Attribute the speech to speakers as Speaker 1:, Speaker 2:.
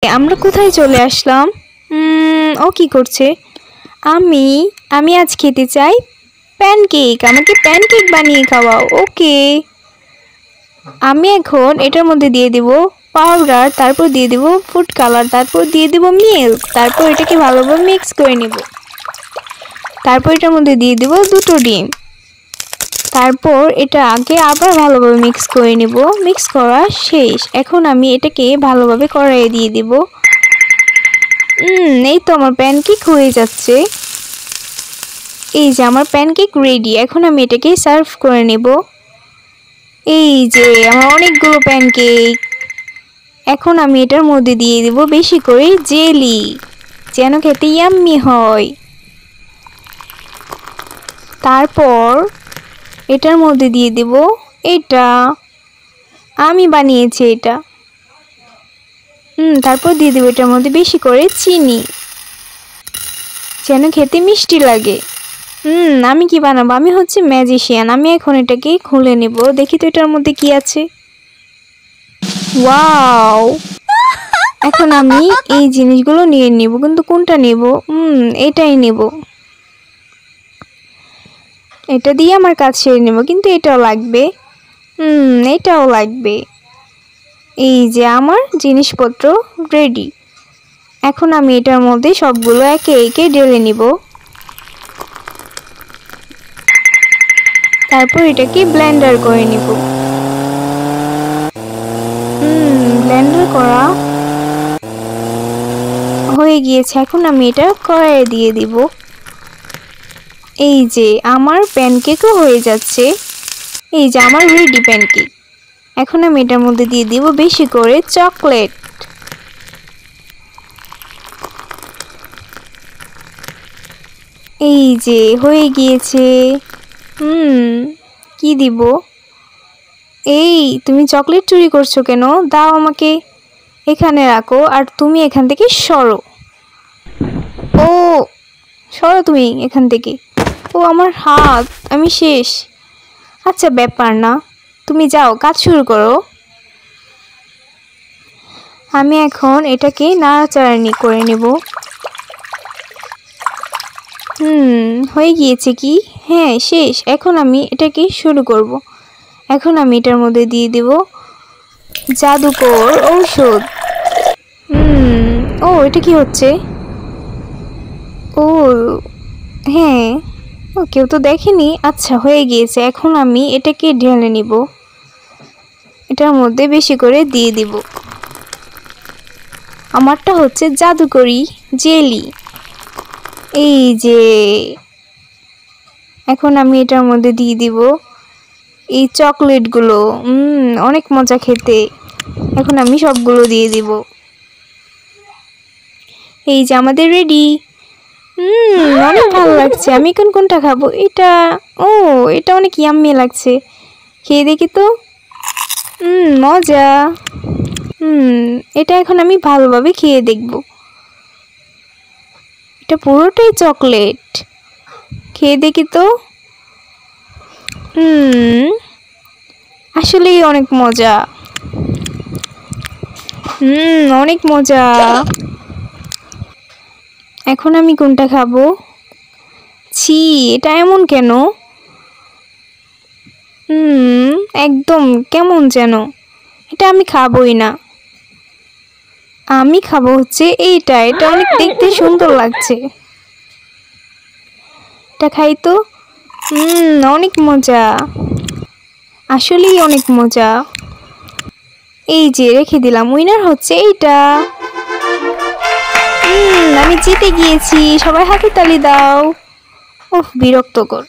Speaker 1: আমরা কোথায় চলে আসলাম? ও কি করছে? আমি আমি আজ খেতে চাই প্যানকেক। আমাকে প্যানকেক বানিয়ে খাওয়াও। ওকে। আমি এখন এটার মধ্যে দিয়ে দিব পাউডার, তারপর দিয়ে দিব ফুড কালার, তারপর দিয়ে দিব মিল্ক, তারপর এটাকে ভালোভাবে মিক্স করে নিব। তারপর এটার মধ্যে দিয়ে দিব দুটো ডিম। তারপর এটা আগে আবার ভালোভাবে মিক্স করে নিব। মিক্স করা শেষ। এখন আমি এটাকে ভালোভাবে কড়াইয়ে দিয়ে দিব। এই তো আমার প্যানকেক হয়ে যাচ্ছে। এই যে আমার প্যানকেক রেডি। এখন আমি এটাকে সার্ভ করে নেব। এই যে আমার অনেকগুলো প্যানকেক। এখন আমি এটার মধ্যে দিয়ে দিব বেশি করে জেলি, যেন খেতে ইয়াম্মি হয়। তারপর এটার মধ্যে দিয়ে দিব এটা, আমি বানিয়েছি এটা। তারপর দিয়ে দেব এটার মধ্যে বেশি করে চিনি, যেন খেতে মিষ্টি লাগে। আমি কি বানাবো? আমি হচ্ছে ম্যাজিশিয়ান। আমি এখন এটাকে খুলে নেব। দেখি তো এটার মধ্যে কি আছে। ওয়াও! এখন আমি এই জিনিসগুলো নিয়ে নেব, কিন্তু কোনটা নেব? এটাই নেব। এটা দিয়ে আমার কাজ সেরে নেব, কিন্তু এটাও লাগবে। এটাও লাগবে। এই যে আমার জিনিসপত্র রেডি। এখন আমি এটার মধ্যে সবগুলো একে একে ঢেলে নিব। তারপর এটাকে ব্লেন্ডার করে নিব। ব্লেন্ডার করা হয়ে গিয়েছে। এখন আমি এটা কড়াইয়ে দিয়ে দিব। এই যে আমার প্যানকেকও হয়ে যাচ্ছে। এই যে আমার রেডি প্যানকেক। এখন আমি এটার মধ্যে দিয়ে দিব বেশি করে চকলেট। এই যে হয়ে গিয়েছে। কি দিব? এই তুমি চকলেট চুরি করছো কেন? দাও আমাকে। এখানে রাখো, আর তুমি এখান থেকে সরো। ও সরো তুমি এখান থেকে। ও আমার হাত, আমি শেষ। আচ্ছা ব্যাপার না, তুমি যাও, কাজ শুরু করো। আমি এখন এটাকে নাড়াচাড়া করে নেব। হয়ে গিয়েছে কি? হ্যাঁ শেষ। এখন আমি এটাকে শুরু করব। এখন আমি এটার মধ্যে দিয়ে দেব জাদুকর ঔষধ। ও এটা কি হচ্ছে? ও হ্যাঁ, ও কেউ তো দেখেনি। আচ্ছা হয়ে গিয়েছে। এখন আমি এটাকে ঢেলে নিব। এটার মধ্যে বেশি করে দিয়ে দিব। আমারটা হচ্ছে জাদুকরি জেলি। এই যে এখন আমি এটার মধ্যে দিয়ে দিব এই চকলেটগুলো। অনেক মজা খেতে। এখন আমি সবগুলো দিয়ে দিব। এই যে আমাদের রেডি। অনেক ভালো লাগছে। আমি এখন কোনটা খাবো? এটা। ও এটা অনেক ইয়াম্মি লাগছে। খেয়ে দেখি তো। মজা। এটা এখন আমি ভালোভাবে খেয়ে দেখব। এটা পুরোটাই চকলেট। খেয়ে দেখি তো। আসলেই অনেক মজা। অনেক মজা। এখন আমি কোনটা খাবো? ছি, এটা এমন কেন? একদম কেমন যেন। এটা আমি খাবোই না। আমি খাবো হচ্ছে এইটা। এটা অনেক দেখতে সুন্দর লাগছে। এটা খাই তো। অনেক মজা। আসলেই অনেক মজা। এই যে রেখে দিলাম। উইনার হচ্ছে এইটা। আমি জিতে গিয়েছি। সবাই হাতে তালি দাও। বিরক্তকর।